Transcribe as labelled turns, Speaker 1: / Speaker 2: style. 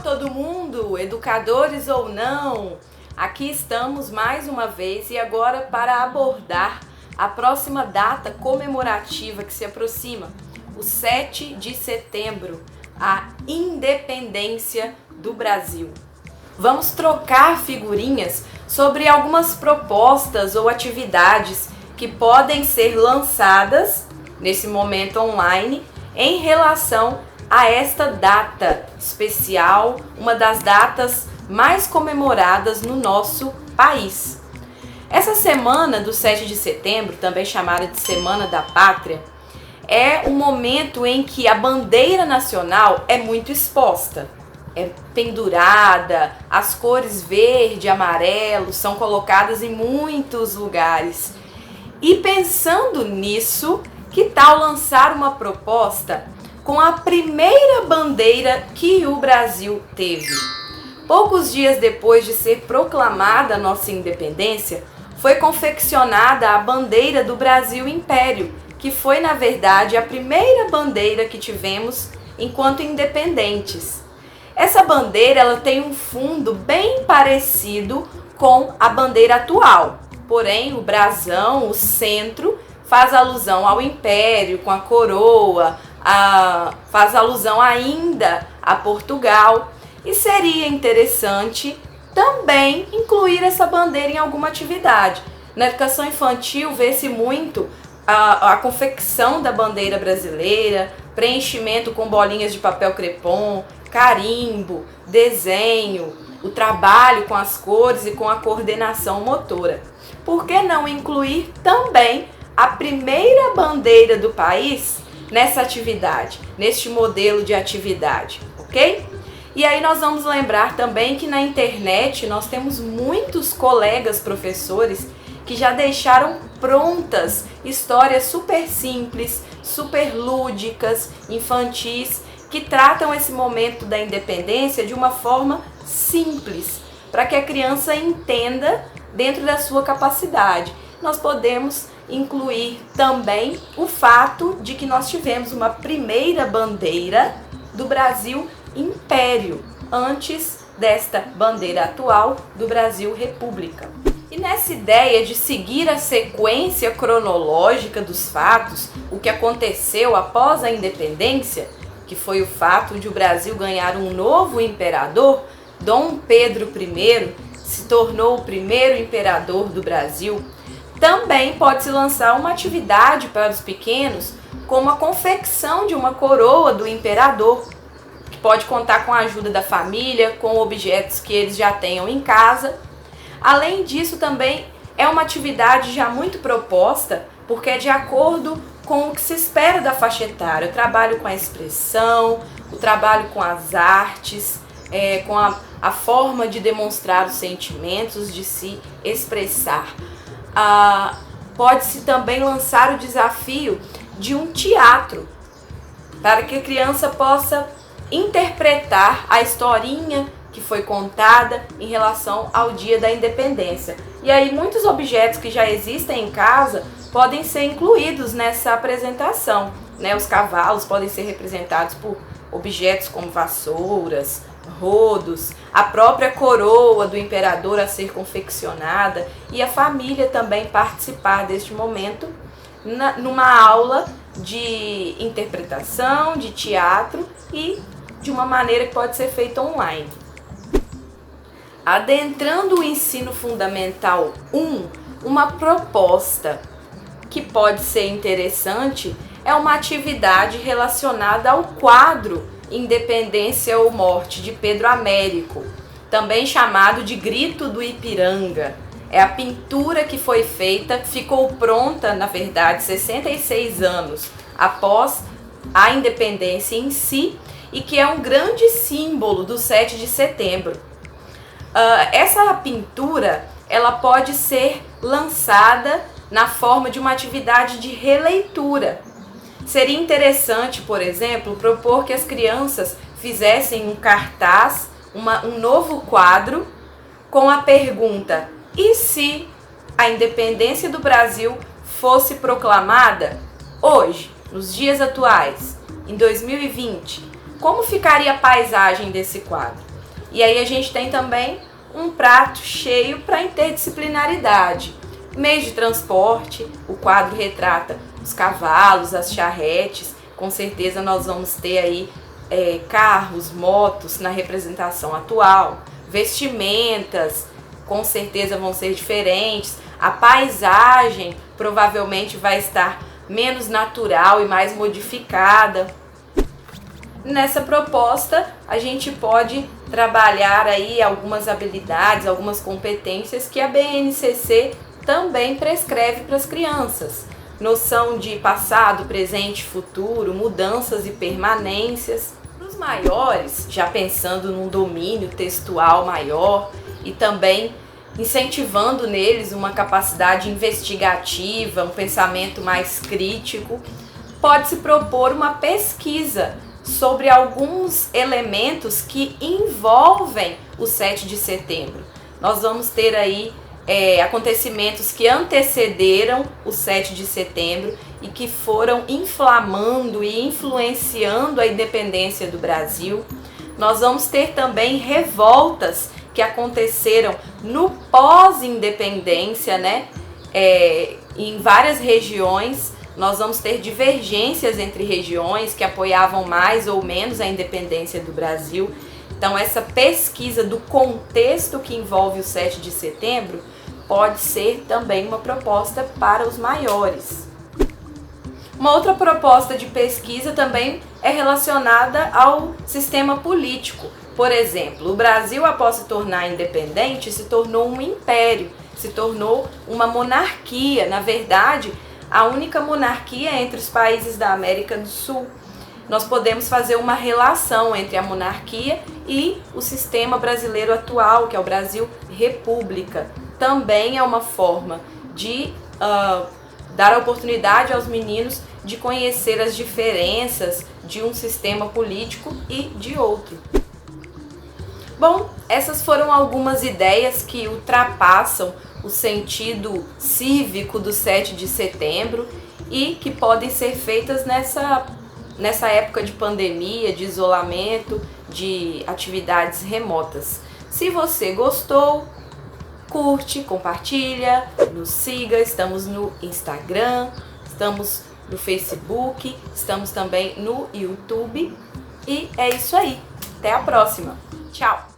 Speaker 1: todo mundo, educadores ou não? Aqui estamos mais uma vez e agora para abordar a próxima data comemorativa que se aproxima, o 7 de setembro, a independência do Brasil. Vamos trocar figurinhas sobre algumas propostas ou atividades que podem ser lançadas nesse momento online em relação a esta data especial, uma das datas mais comemoradas no nosso país. Essa semana do 7 de setembro, também chamada de Semana da Pátria, é um momento em que a bandeira nacional é muito exposta, é pendurada, as cores verde e amarelo são colocadas em muitos lugares. E pensando nisso, que tal lançar uma proposta com a primeira bandeira que o Brasil teve? Poucos dias depois de ser proclamada a nossa independência, foi confeccionada a bandeira do Brasil Império, que foi, na verdade, a primeira bandeira que tivemos enquanto independentes. Essa bandeira ela tem um fundo bem parecido com a bandeira atual, porém o brasão, o centro, faz alusão ao Império com a coroa, faz alusão ainda a Portugal, e seria interessante também incluir essa bandeira em alguma atividade. Na educação infantil vê-se muito a confecção da bandeira brasileira, preenchimento com bolinhas de papel crepom, carimbo, desenho, o trabalho com as cores e com a coordenação motora. Por que não incluir também a primeira bandeira do país nessa atividade, neste modelo de atividade, ok? E aí nós vamos lembrar também que na internet nós temos muitos colegas professores que já deixaram prontas histórias super simples, super lúdicas, infantis, que tratam esse momento da independência de uma forma simples, para que a criança entenda dentro da sua capacidade. Nós podemos incluir também o fato de que nós tivemos uma primeira bandeira do Brasil Império, antes desta bandeira atual do Brasil República. E nessa ideia de seguir a sequência cronológica dos fatos, o que aconteceu após a independência, que foi o fato de o Brasil ganhar um novo imperador, Dom Pedro I se tornou o primeiro imperador do Brasil, também pode-se lançar uma atividade para os pequenos, como a confecção de uma coroa do imperador, que pode contar com a ajuda da família, com objetos que eles já tenham em casa. Além disso, também é uma atividade já muito proposta, porque é de acordo com o que se espera da faixa etária. O trabalho com a expressão, o trabalho com as artes, com a forma de demonstrar os sentimentos, de se expressar. Pode-se também lançar o desafio de um teatro, para que a criança possa interpretar a historinha que foi contada em relação ao dia da independência. E aí muitos objetos que já existem em casa podem ser incluídos nessa apresentação, né? Os cavalos podem ser representados por objetos como vassouras, rodos, a própria coroa do imperador a ser confeccionada e a família também participar deste momento numa aula de interpretação, de teatro e de uma maneira que pode ser feita online. Adentrando o ensino fundamental 1, uma proposta que pode ser interessante é uma atividade relacionada ao quadro Independência ou Morte de Pedro Américo, também chamado de Grito do Ipiranga. É a pintura que foi feita, ficou pronta, na verdade, 66 anos após a independência em si, e que é um grande símbolo do 7 de setembro. Essa pintura ela pode ser lançada na forma de uma atividade de releitura. Seria interessante, por exemplo, propor que as crianças fizessem um cartaz, um novo quadro, com a pergunta: e se a independência do Brasil fosse proclamada hoje, nos dias atuais, em 2020? Como ficaria a paisagem desse quadro? E aí a gente tem também um prato cheio para interdisciplinaridade. Meios de transporte, o quadro retrata os cavalos, as charretes, com certeza nós vamos ter aí carros, motos na representação atual, vestimentas com certeza vão ser diferentes, a paisagem provavelmente vai estar menos natural e mais modificada. Nessa proposta a gente pode trabalhar aí algumas habilidades, algumas competências que a BNCC também prescreve para as crianças. Noção de passado, presente, futuro, mudanças e permanências. Para os maiores, já pensando num domínio textual maior e também incentivando neles uma capacidade investigativa, um pensamento mais crítico, pode-se propor uma pesquisa sobre alguns elementos que envolvem o 7 de setembro. Nós vamos ter aí acontecimentos que antecederam o 7 de setembro e que foram inflamando e influenciando a independência do Brasil. Nós vamos ter também revoltas que aconteceram no pós-independência, né? Em várias regiões. Nós vamos ter divergências entre regiões que apoiavam mais ou menos a independência do Brasil. Então, essa pesquisa do contexto que envolve o 7 de setembro pode ser também uma proposta para os maiores. Uma outra proposta de pesquisa também é relacionada ao sistema político. Por exemplo, o Brasil, após se tornar independente, se tornou um império, se tornou uma monarquia. Na verdade, a única monarquia entre os países da América do Sul. Nós podemos fazer uma relação entre a monarquia e o sistema brasileiro atual, que é o Brasil República. Também é uma forma de dar a oportunidade aos meninos de conhecer as diferenças de um sistema político e de outro. Bom, essas foram algumas ideias que ultrapassam o sentido cívico do 7 de setembro e que podem ser feitas nessa época de pandemia, de isolamento, de atividades remotas. Se você gostou, curte, compartilha, nos siga, estamos no Instagram, estamos no Facebook, estamos também no YouTube e é isso aí. Até a próxima. Tchau!